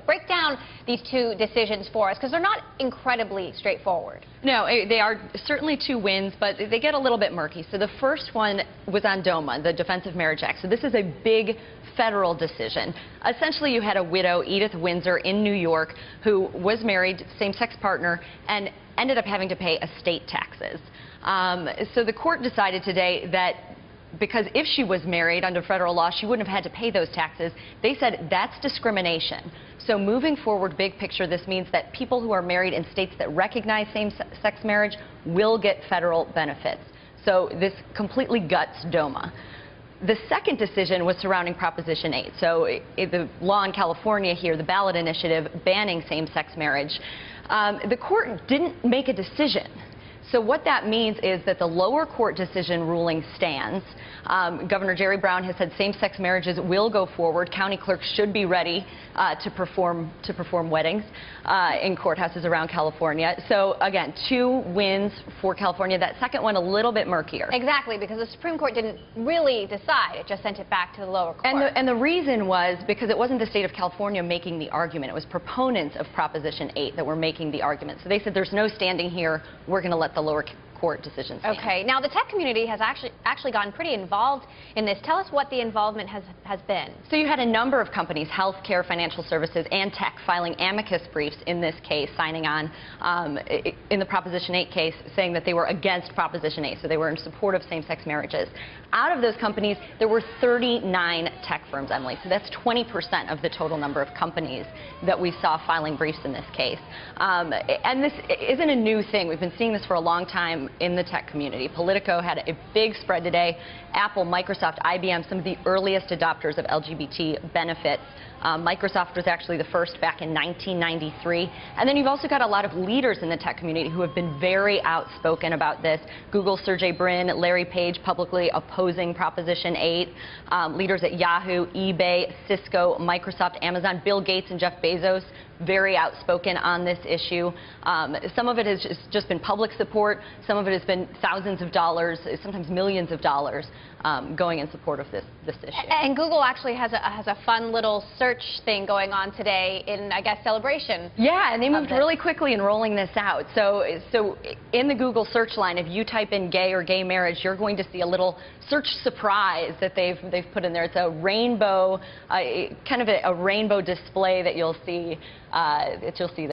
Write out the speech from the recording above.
Break down these two decisions for us, because they're not incredibly straightforward. No, they are certainly two wins, but they get a little bit murky. So the first one was on DOMA, the Defense of Marriage Act. So this is a big federal decision. Essentially, you had a widow, Edith Windsor, in New York, who was married, same-sex partner, and ended up having to pay estate taxes. So the court decided today that because if she was married under federal law, she wouldn't have had to pay those taxes. They said that's discrimination. So moving forward, big picture, this means that people who are married in states that recognize same-sex marriage will get federal benefits. So this completely guts DOMA. The second decision was surrounding Proposition 8. So the law in California here, the ballot initiative banning same-sex marriage. The court didn't make a decision. So what that means is that the lower court decision ruling stands. Governor Jerry Brown has said same-sex marriages will go forward. County clerks should be ready to perform weddings in courthouses around California. So again, two wins for California. That second one a little bit murkier. Exactly, because the Supreme Court didn't really decide. It just sent it back to the lower court. And the reason was because it wasn't the state of California making the argument. It was proponents of Proposition 8 that were making the argument. So they said there's no standing here. We're going to let the lower court decision stand. Okay. Now, the tech community has actually gotten pretty involved in this. Tell us what the involvement has been. So you had a number of companies, healthcare, financial services, and tech, filing amicus briefs in this case, signing on in the Proposition 8 case, saying that they were against Proposition 8, so they were in support of same-sex marriages. Out of those companies, there were 39 tech firms, Emily. So that's 20% of the total number of companies that we saw filing briefs in this case. And this isn't a new thing. We've been seeing this for a long time in the tech community. Politico had a big spread today. Apple, Microsoft, IBM, some of the earliest adopters of LGBT benefits. Microsoft was actually the first back in 1993. And then you've also got a lot of leaders in the tech community who have been very outspoken about this. Google, Sergey Brin, Larry Page publicly opposing Proposition 8. Leaders at Yahoo, eBay, Cisco, Microsoft, Amazon, Bill Gates and Jeff Bezos, very outspoken on this issue. Some of it has just been public support. Some of it has been thousands of dollars, sometimes millions of dollars going in support of this issue. And Google actually has a fun little search thing going on today in, I guess, celebration. Yeah, and they moved really quickly in rolling this out. So in the Google search line, if you type in gay or gay marriage, you're going to see a little search surprise that they've put in there. It's a rainbow, kind of a rainbow display that you'll see.